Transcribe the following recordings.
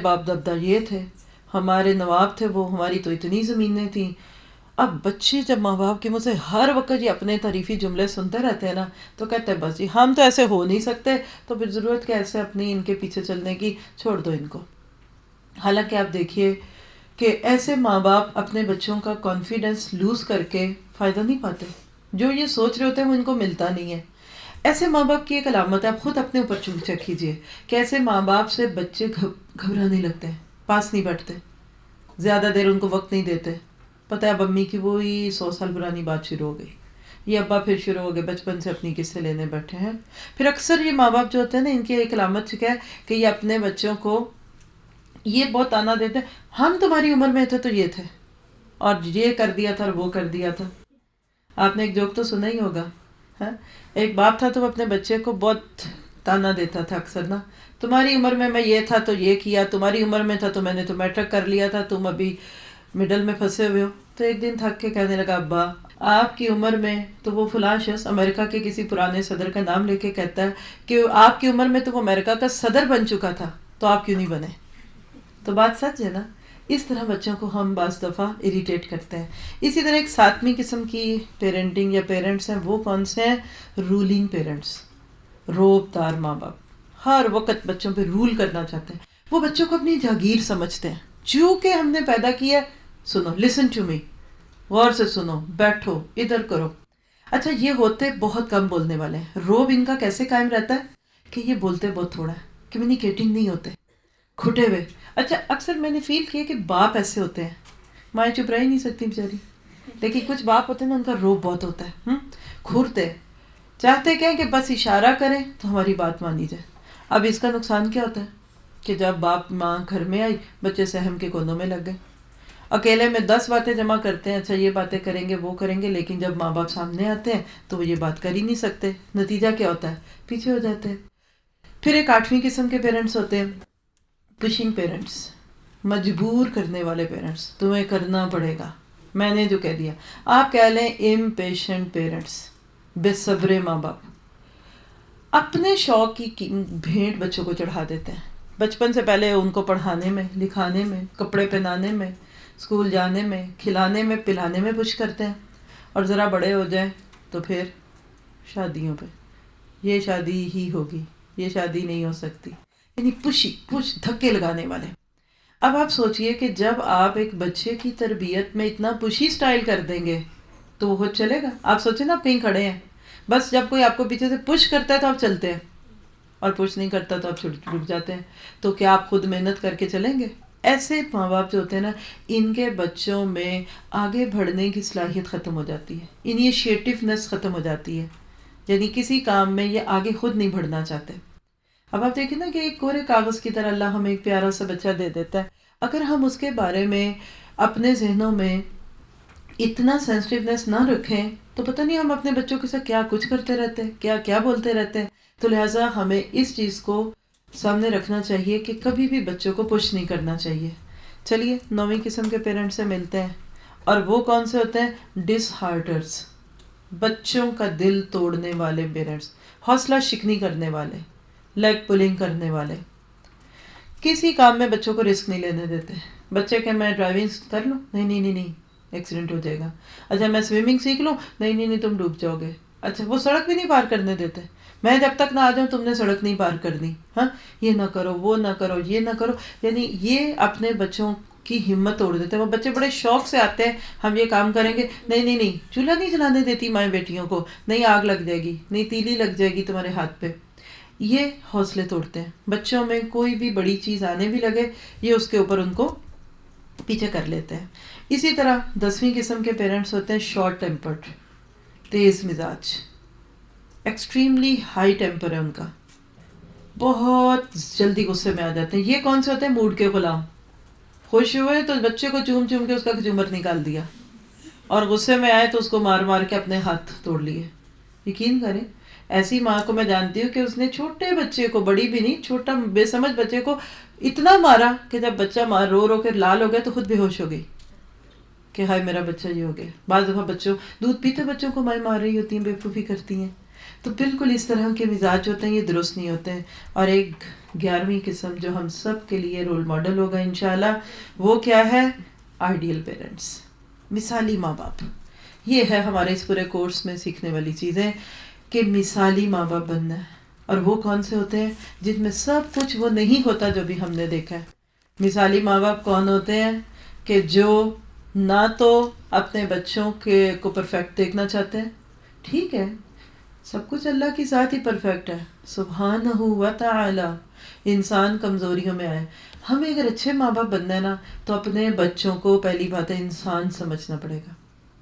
باپ دادا یہ تھے، ہمارے نواب تھے وہ، ہماری تو اتنی زمینیں تھیں. اب بچے جب ماں باپ کے منہ سے ہر وقت یہ اپنے تعریفی جملے سنتے رہتے ہیں نا، تو کہتے ہیں بس جی ہم تو ایسے ہو نہیں سکتے، تو پھر ضرورت کیا ایسے اپنی ان کے پیچھے چلنے کی، چھوڑ دو ان کو. حالانکہ آپ دیکھیے کہ ایسے ماں باپ اپنے بچوں کا کانفیڈنس لوز کر کے فائدہ نہیں پاتے. جو یہ سوچ رہے ہوتے ہیں وہ ان کو ملتا نہیں ہے. ایسے ماں باپ کی ایک علامت ہے، آپ خود اپنے اوپر چیک کیجیے کہ ایسے ماں باپ سے بچے گھبرانے لگتے ہیں، پاس نہیں بیٹھتے، زیادہ دیر ان کو وقت نہیں دیتے. پتہ ہے اب امی کی وہی 100 سال پرانی بات شروع ہو گئی، یہ ابا پھر شروع ہو گئے بچپن سے اپنی قصے لینے بیٹھے ہیں. پھر اکثر یہ ماں باپ جو ہوتے ہیں نا، ان کی ایک علامت کیا ہے کہ یہ اپنے بچوں کو یہ بہت تانا دیتے ہیں، ہم تمہاری عمر میں تھے تو یہ تھے، اور یہ کر دیا تھا اور وہ کر دیا تھا. آپ نے ایک جوک تو سنا ہی ہوگا، ایک باپ تھا تو وہ اپنے بچے کو بہت تانا دیتا تھا اکثر نا، تمہاری عمر میں یہ تھا تو یہ کیا، تمہاری عمر میں تھا تو میں نے تو میٹرک کر لیا تھا، تم ابھی مڈل میں پھنسے ہوئے ہو. تو ایک دن تھک کے کہنے لگا، ابا آپ کی عمر میں تو وہ فلاں شخص امریکہ کے کسی پرانے صدر کا نام لے کے کہتا ہے کہ آپ کی عمر میں تو وہ امریکہ کا صدر بن چکا تھا، تو آپ کیوں نہیں بنے. تو بات سچ ہے نا. اس طرح بچوں کو ہم بعض دفعہ اریٹیٹ کرتے ہیں. اسی طرح ایک ساتویں قسم کی پیرنٹنگ یا پیرنٹس ہیں، وہ کون سے ہیں؟ رولنگ پیرنٹس، روب دار ماں باپ. ہر وقت بچوں پہ رول کرنا چاہتے ہیں. وہ بچوں کو اپنی جاگیر سمجھتے ہیں. چونکہ ہم نے پیدا کیا، سنو، لسن ٹو می، غور سے سنو، بیٹھو، ادھر کرو. اچھا یہ ہوتے بہت کم بولنے والے ہیں. روب ان کا کیسے قائم رہتا ہے کہ یہ بولتے بہت تھوڑا ہے، کمیونیکیٹنگ نہیں ہوتے، کھٹے ہوئے. اچھا اکثر میں نے فیل کیا کہ باپ ایسے ہوتے ہیں، مائیں چپ رہ ہی نہیں سکتی بیچاری، لیکن کچھ باپ ہوتے ہیں نا، ان کا روب بہت ہوتا ہے، کھورتے چاہتے کہیں کہ بس اشارہ کریں تو ہماری بات مانی جائے. اب اس کا نقصان کیا ہوتا ہے کہ جب باپ ماں گھر میں آئی، بچے سہم کے کونوں میں لگ گئے، اکیلے میں 10 باتیں جمع کرتے ہیں، اچھا یہ باتیں کریں گے وہ کریں گے، لیکن جب ماں باپ سامنے آتے ہیں تو وہ یہ بات کر ہی نہیں سکتے. نتیجہ کیا ہوتا ہے؟ پیچھے ہو جاتے ہیں. پھر ایک 8ویں قسم کے پیرنٹس ہوتے ہیں، پشنگ پیرنٹس، مجبور کرنے والے پیرنٹس. تمہیں کرنا پڑے گا، میں نے جو کہہ دیا. آپ کہہ لیں امپیشنٹ پیرنٹس، بے صبر ماں باپ. اپنے شوق کی بھیٹ بچوں کو چڑھا دیتے ہیں. بچپن سے پہلے ان کو پڑھانے میں، لکھانے میں، کپڑے پہنانے میں، اسکول جانے میں، کھلانے میں، پلانے میں پش کرتے ہیں، اور ذرا بڑے ہو جائیں تو پھر شادیوں پہ، یہ شادی ہی ہوگی، یہ شادی نہیں ہو سکتی، یعنی پش دھکے لگانے والے. اب آپ سوچئے کہ جب آپ ایک بچے کی تربیت میں اتنا پشی سٹائل کر دیں گے تو وہ خود چلے گا؟ آپ سوچیں نا، آپ کہیں کھڑے ہیں، بس جب کوئی آپ کو پیچھے سے پش کرتا ہے تو آپ چلتے ہیں، اور پش نہیں کرتا تو آپ رک جاتے ہیں. تو کیا آپ خود محنت کر کے چلیں گے؟ ایسے ماں باپ جو ہوتے ہیں نا، ان کے بچوں میں آگے بڑھنے کی صلاحیت ختم ہو جاتی ہے، انیشیٹونیس ختم ہو جاتی ہے، یعنی کسی کام میں یہ آگے خود نہیں بڑھنا چاہتے. اب آپ دیکھیں نا کہ ایک کورے کاغذ کی طرح اللہ ہمیں ایک پیارا سا بچہ دے دیتا ہے، اگر ہم اس کے بارے میں اپنے ذہنوں میں اتنا سینسٹیونیس نہ رکھیں تو پتہ نہیں ہم اپنے بچوں کے ساتھ کیا کچھ کرتے رہتے ہیں، کیا کیا بولتے رہتے ہیں. تو لہٰذا ہمیں اس چیز کو سامنے رکھنا چاہیے کہ کبھی بھی بچوں کو پش نہیں کرنا چاہیے. چلیے 9ویں قسم کے پیرنٹس سے ملتے ہیں، اور وہ کون سے ہوتے ہیں؟ ڈس ہارٹرز، بچوں کا دل توڑنے والے پیرنٹس، حوصلہ شکنی کرنے والے، لیگ پولنگ کرنے والے. کسی کام میں بچوں کو رسک نہیں لینے دیتے. بچے کہ میں ڈرائیونگ کر لوں، نہیں نہیں نہیں نہیں، ایکسیڈنٹ ہو جائے گا. اچھا میں سوئمنگ سیکھ لوں، نہیں نہیں نہیں، تم ڈوب جاؤ گے. اچھا وہ سڑک بھی نہیں پار کرنے دیتے، میں جب تک نہ آ جاؤں تم نے سڑک نہیں پار کرنی، ہاں یہ نہ کرو، وہ نہ کرو، یہ نہ کرو. یعنی یہ اپنے بچوں کی ہمت توڑ دیتے ہیں. وہ بچے بڑے شوق سے آتے ہیں، ہم یہ کام کریں گے، نہیں نہیں نہیں، چولہا نہیں جلانے دیتی مائیں بیٹیوں کو، نہیں آگ لگ جائے گی، نہیں تیلی لگ جائے گی تمہارے ہاتھ پہ. یہ حوصلے توڑتے ہیں. بچوں میں کوئی بھی بڑی چیز آنے بھی لگے، یہ اس کے اوپر ان کو پیچھے کر لیتے ہیں. اسی طرح 10ویں قسم کے پیرنٹس ہوتے ہیں شارٹ ٹیمپرڈ، تیز مزاج، ایکسٹریملی ہائی ٹیمپر ہے ان کا، بہت جلدی غصے میں آ جاتے ہیں. یہ کون سے ہوتے ہیں؟ موڈ کے غلام. خوش ہوئے تو بچے کو چوم چوم کے اس کا کچومر نکال دیا، اور غصے میں آئے تو اس کو مار مار کے اپنے ہاتھ توڑ لیے. یقین کریں ایسی ماں کو میں جانتی ہوں کہ اس نے چھوٹے بچے کو، بڑی بھی نہیں، چھوٹا بے سمجھ بچے کو اتنا مارا کہ جب بچہ رو رو کے لال ہو گیا تو خود بے ہوش ہو گئی کہ ہائے میرا بچہ یہ ہو گیا. بعض دفعہ بچوں دودھ پیتے بچوں کو مائیں مار رہی ہوتی ہیں، بے وقوفی کرتی ہیں. تو بالکل اس طرح کے مزاج ہوتے ہیں، یہ درست نہیں ہوتے ہیں. اور ایک 11ویں قسم جو ہم سب کے لیے رول ماڈل ہوگا انشاءاللہ، وہ کیا ہے؟ آئیڈیل پیرنٹس، مثالی ماں باپ. یہ ہے ہمارے اس پورے کورس میں سیکھنے والی چیزیں کہ مثالی ماں باپ بننا ہے. اور وہ کون سے ہوتے ہیں؟ جن میں سب کچھ وہ نہیں ہوتا جو بھی ہم نے دیکھا ہے. مثالی ماں باپ کون ہوتے ہیں؟ کہ جو نہ تو اپنے بچوں کو پرفیکٹ دیکھنا چاہتے ہیں. ٹھیک ہے، سب کچھ اللہ کی ذات ہی پرفیکٹ ہے، سبحانہ و تعالی. انسان کمزوریوں میں آئے. ہمیں اگر اچھے ماں باپ بننا ہے نا، تو اپنے بچوں کو پہلی بات ہے انسان سمجھنا پڑے گا.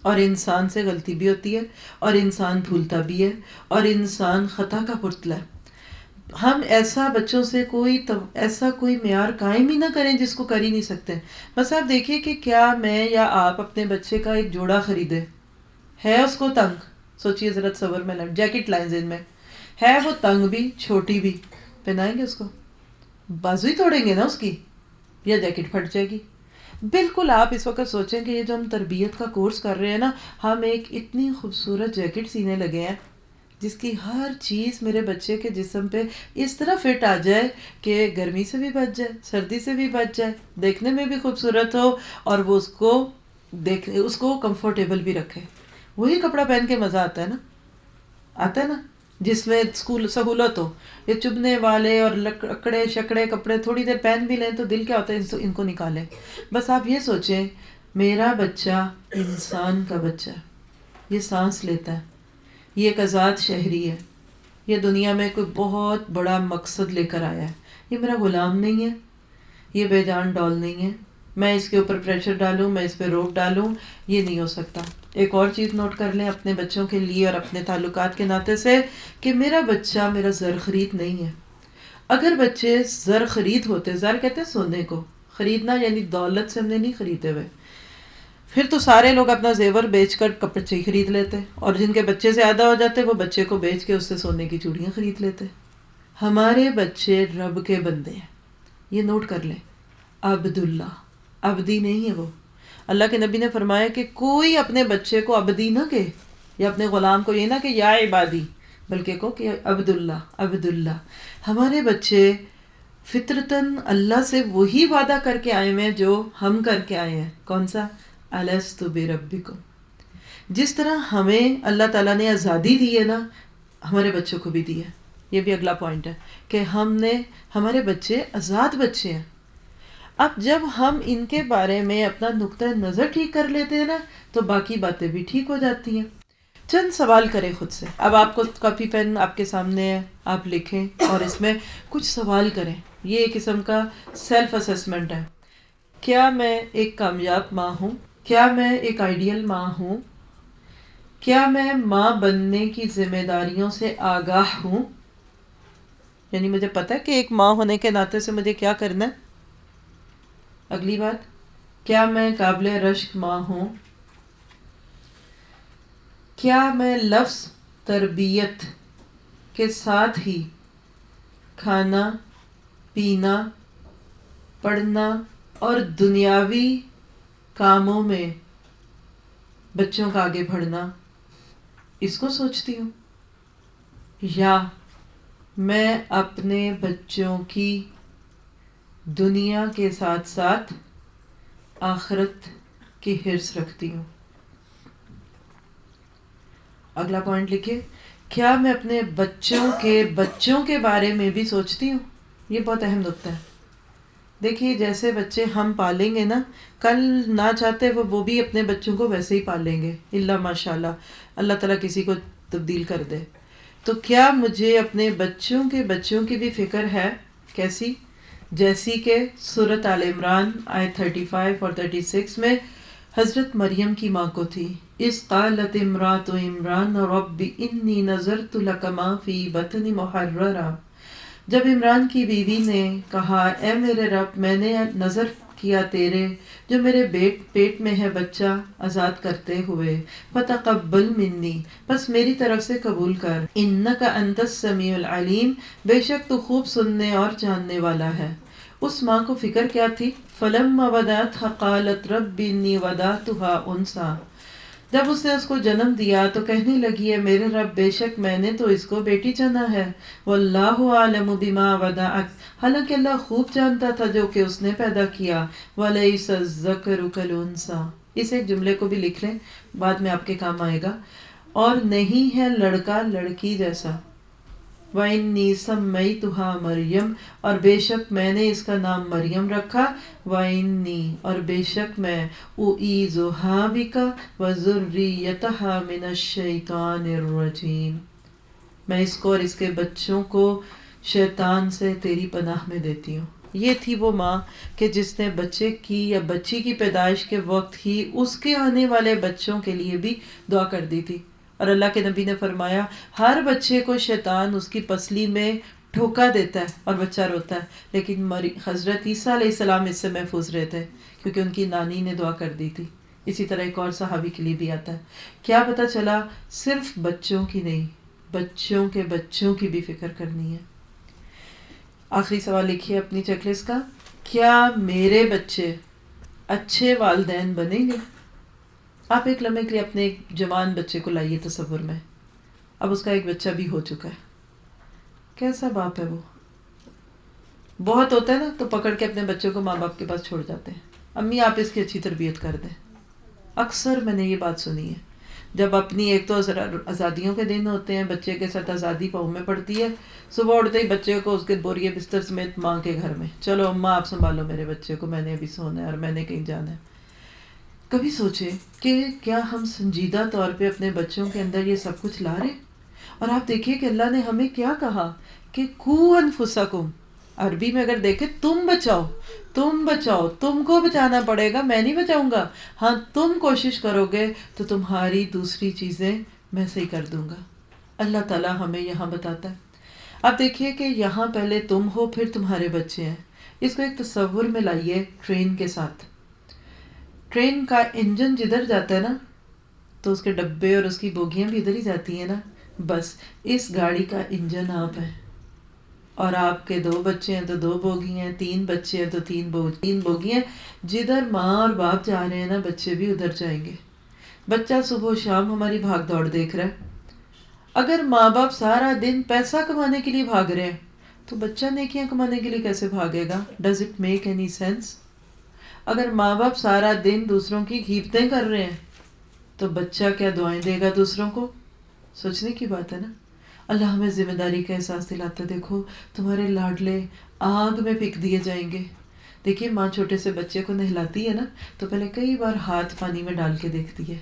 اور انسان سے غلطی بھی ہوتی ہے، اور انسان بھولتا بھی ہے، اور انسان خطا کا پتلا ہے. ہم ایسا بچوں سے ایسا کوئی معیار قائم ہی نہ کریں جس کو کر ہی نہیں سکتے. بس آپ دیکھیے کہ کیا میں یا آپ اپنے بچے کا ایک جوڑا خریدے، ہے اس کو تنگ، سوچئے ذرا تصور میں لائیں، جیکٹ لائیں ذہن میں، ہے وہ تنگ بھی چھوٹی بھی، پہنائیں گے اس کو؟ بازو ہی توڑیں گے نا اس کی، یا جیکٹ پھٹ جائے گی. بالکل آپ اس وقت سوچیں کہ یہ جو ہم تربیت کا کورس کر رہے ہیں نا، ہم ایک اتنی خوبصورت جیکٹ سینے لگے ہیں جس کی ہر چیز میرے بچے کے جسم پہ اس طرح فٹ آ جائے کہ گرمی سے بھی بچ جائے، سردی سے بھی بچ جائے، دیکھنے میں بھی خوبصورت ہو، اور وہ اس کو کمفرٹیبل بھی رکھے. وہی کپڑا پہن کے مزہ آتا ہے نا جس میں اسکول سہولت ہو. یہ چبھنے والے اور لکڑے شکڑے کپڑے تھوڑی دیر پہن بھی لیں تو دل کیا ہوتا ہے ان کو نکالیں. بس آپ یہ سوچیں، میرا بچہ انسان کا بچہ ہے، یہ سانس لیتا ہے، یہ ایک آزاد شہری ہے، یہ دنیا میں کوئی بہت بڑا مقصد لے کر آیا ہے. یہ میرا غلام نہیں ہے، یہ بے جان ڈال نہیں ہے. میں اس کے اوپر پریشر ڈالوں، میں اس پہ روک ڈالوں، یہ نہیں ہو سکتا. ایک اور چیز نوٹ کر لیں اپنے بچوں کے لیے اور اپنے تعلقات کے ناطے سے، کہ میرا بچہ میرا زر خرید نہیں ہے. اگر بچے زر خرید ہوتے، زر کہتے ہیں سونے کو، خریدنا یعنی دولت سے ہم نے نہیں خریدے ہوئے، پھر تو سارے لوگ اپنا زیور بیچ کر کپڑے ہی خرید لیتے، اور جن کے بچے زیادہ ہو جاتے وہ بچے کو بیچ کے اس سے سونے کی چوڑیاں خرید لیتے. ہمارے بچے رب کے بندے ہیں، یہ نوٹ کر لیں. عبداللہ، عبدی نہیں ہے وہ. اللہ کے نبی نے فرمایا کہ کوئی اپنے بچے کو عبدی نہ کہے، یا اپنے غلام کو یہ نہ کہ یا عبادی، بلکہ کہو کہ عبداللہ عبداللہ. ہمارے بچے فطرتاً اللہ سے وہی وعدہ کر کے آئے ہیں جو ہم کر کے آئے ہیں. کون سا؟ الست بربکم. جس طرح ہمیں اللہ تعالیٰ نے آزادی دی ہے نا، ہمارے بچوں کو بھی دی ہے. یہ بھی اگلا پوائنٹ ہے کہ ہمارے بچے آزاد بچے ہیں. اب جب ہم ان کے بارے میں اپنا نقطۂ نظر ٹھیک کر لیتے ہیں نا، تو باقی باتیں بھی ٹھیک ہو جاتی ہیں. چند سوال کریں خود سے. اب آپ کو کاپی پین آپ کے سامنے ہے، آپ لکھیں اور اس میں کچھ سوال کریں. یہ ایک قسم کا سیلف اسسمنٹ ہے. کیا میں ایک کامیاب ماں ہوں؟ کیا میں ایک آئیڈیل ماں ہوں؟ کیا میں ماں بننے کی ذمہ داریوں سے آگاہ ہوں؟ یعنی مجھے پتا ہے کہ ایک ماں ہونے کے ناطے سے مجھے کیا کرنا ہے. اگلی بات، کیا میں قابل رشک ماں ہوں؟ کیا میں لفظ تربیت کے ساتھ ہی کھانا، پینا، پڑھنا اور دنیاوی کاموں میں بچوں کا آگے بڑھنا اس کو سوچتی ہوں؟ یا میں اپنے بچوں کی دنیا کے ساتھ ساتھ آخرت کی حرص رکھتی ہوں؟ اگلا پوائنٹ لکھیے، کیا میں اپنے بچوں کے بارے میں بھی سوچتی ہوں؟ یہ بہت اہم نقطہ ہے. دیکھیے جیسے بچے ہم پالیں گے نا، کل نہ چاہتے وہ بھی اپنے بچوں کو ویسے ہی پالیں گے، الا ماشاء اللہ تعالیٰ کسی کو تبدیل کر دے. تو کیا مجھے اپنے بچوں کی بھی فکر ہے؟ کیسی؟ جیسی کہ سورۃ آل عمران آیت 35 اور 36 میں حضرت مریم کی ماں کو تھی. اذ قالت امرأۃ عمران رب انی نذرت لک ما فی بطنی محررا. جب عمران کی بیوی نے کہا، اے میرے رب، میں نے نظر کیا تیرے جو میرے پیٹ میں ہے بچہ آزاد کرتے ہوئے، فتقبل منی، بس میری طرف سے قبول کر، انک انت السمیع العلیم، بے شک تو خوب سننے اور جاننے والا ہے. اس ماں کو فکر کیا تھی؟ فلما ودعتها قالت رب انی وضعتها انثی. جب اس نے اس کو جنم دیا تو کہنے لگی ہے میرے رب بے شک میں نے تو اس کو بیٹی چنا ہے، واللہ عالم بما ودعت، حالانکہ اللہ خوب جانتا تھا جو کہ اس نے پیدا کیا، ولیس الذکر کالانثی، اس ایک جملے کو بھی لکھ لیں، بعد میں آپ کے کام آئے گا، اور نہیں ہے لڑکا لڑکی جیسا، وَإِنِّي سَمَّيْتُهَا مریم، اور بے شک میں نے اس کا نام مریم رکھا، وَإِنِّي، اور بے شک میں أُعِيذُهَا بِكَ وَذُرِّيَّتَهَا مِنَ الشَّيْطَانِ الرَّجِيمِ، میں اس کو اور اس کے بچوں کو شیطان سے تیری پناہ میں دیتی ہوں۔ یہ تھی وہ ماں کہ جس نے بچے کی یا بچی کی پیدائش کے وقت ہی اس کے آنے والے بچوں کے لیے بھی دعا کر دی تھی، اور اللہ کے نبی نے فرمایا ہر بچے کو شیطان اس کی پسلی میں ٹھوکا دیتا ہے اور بچہ روتا ہے، لیکن حضرت عیسیٰ علیہ السلام اس سے محفوظ رہے تھے کیونکہ ان کی نانی نے دعا کر دی تھی۔ اسی طرح ایک اور صحابی کے لیے بھی آتا ہے۔ کیا پتا چلا صرف بچوں کی نہیں، بچوں کے بچوں کی بھی فکر کرنی ہے۔ آخری سوال لکھیے اپنی چیک لسٹ کا، کیا میرے بچے اچھے والدین بنیں گے؟ آپ ایک لمحے کے لیے اپنے ایک جوان بچے کو لائیے تصور میں، اب اس کا ایک بچہ بھی ہو چکا ہے، کیسا باپ ہے وہ؟ بہت ہوتا ہے نا تو پکڑ کے اپنے بچوں کو ماں باپ کے پاس چھوڑ جاتے ہیں، امی آپ اس کی اچھی تربیت کر دیں۔ اکثر میں نے یہ بات سنی ہے، جب اپنی ایک تو آزادیوں کے دن ہوتے ہیں، بچے کے ساتھ آزادی پاؤں میں پڑتی ہے، صبح اٹھتے ہی بچے کو اس کے بوریے بستر سمیت ماں کے گھر میں، چلو اماں آپ سنبھالو میرے بچے کو، میں نے ابھی سونا ہے اور میں نے کہیں جانا ہے۔ کبھی سوچے کہ کیا ہم سنجیدہ طور پہ اپنے بچوں کے اندر یہ سب کچھ لا رہے؟ اور آپ دیکھیے کہ اللہ نے ہمیں کیا کہا کہ قوا انفسکم، عربی میں اگر دیکھیں تم بچاؤ، تم بچاؤ، تم کو بچانا پڑے گا، میں نہیں بچاؤں گا، ہاں تم کوشش کرو گے تو تمہاری دوسری چیزیں میں صحیح کر دوں گا۔ اللہ تعالیٰ ہمیں یہاں بتاتا ہے۔ اب دیکھیے کہ یہاں پہلے تم ہو پھر تمہارے بچے ہیں، اس کو ایک تصور میں لائیے ٹرین کے ساتھ۔ ٹرین کا انجن جدھر جاتا ہے نا تو اس کے ڈبے اور اس کی بوگیاں بھی ادھر ہی جاتی ہیں نا، بس اس گاڑی کا انجن آپ ہیں، اور آپ کے 2 بچے ہیں تو 2 بوگی ہیں، 3 بچے ہیں تو 3 بوگی ہیں، جدھر ماں اور باپ جا رہے ہیں نا بچے بھی ادھر جائیں گے۔ بچہ صبح و شام ہماری بھاگ دوڑ دیکھ رہا ہے۔ اگر ماں باپ سارا دن پیسہ کمانے کے لیے بھاگ رہے ہیں تو بچہ نیکیاں کمانے کے لیے کیسے بھاگے گا؟ Does it make any sense? اگر ماں باپ سارا دن دوسروں کی غیبتیں کر رہے ہیں تو بچہ کیا دعائیں دے گا دوسروں کو؟ سوچنے کی بات ہے نا۔ اللہ ہمیں ذمہ داری کا احساس دلاتا، دیکھو تمہارے لاڈلے آگ میں پھینک دیے جائیں گے۔ دیکھیے ماں چھوٹے سے بچے کو نہلاتی ہے نا تو پہلے کئی بار ہاتھ پانی میں ڈال کے دیکھتی ہے،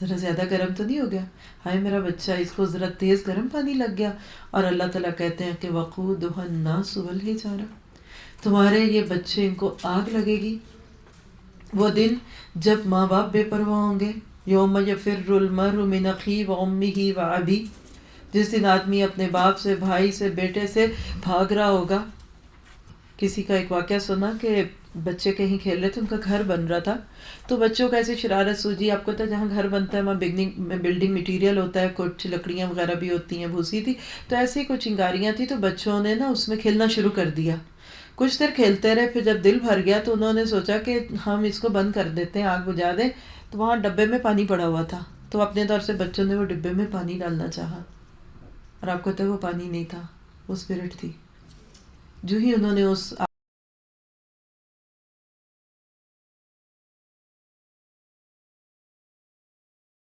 ذرا زیادہ گرم تو نہیں ہو گیا؟ ہائے میرا بچہ، اس کو ذرا تیز گرم پانی لگ گیا۔ اور اللہ تعالیٰ کہتے ہیں کہ وقودها الناس والحجارہ، تمہارے یہ بچے ان کو آگ لگے گی۔ وہ دن جب ماں باپ بے پرواہ ہوں گے، یوم یفر المرء من اخیہ وامہ وابیہ، جس دن آدمی اپنے باپ سے، بھائی سے، بیٹے سے بھاگ رہا ہوگا۔ کسی کا ایک واقعہ سنا کہ بچے کہیں کھیل رہے تھے، ان کا گھر بن رہا تھا، تو بچوں کو ایسی شرارت سوجی، آپ کو پتا ہے جہاں گھر بنتا ہے وہاں بلڈنگ مٹیریل ہوتا ہے، کچھ لکڑیاں وغیرہ بھی ہوتی ہیں، بھوسی تھی، تو ایسے ہی کچھ چنگاریاں تھی، تو بچوں نے نا اس میں کھیلنا شروع کر دیا۔ کچھ دیر کھیلتے رہے، پھر جب دل بھر گیا تو انہوں نے سوچا کہ ہم اس کو بند کر دیتے ہیں، آگ بجھا دیں، تو وہاں ڈبے میں پانی پڑا ہوا تھا، تو اپنے طور سے بچوں نے وہ ڈبے میں پانی ڈالنا چاہا، اور آپ کو پتا ہے وہ پانی نہیں تھا، وہ اسپرٹ تھی۔ جو ہی انہوں نے اس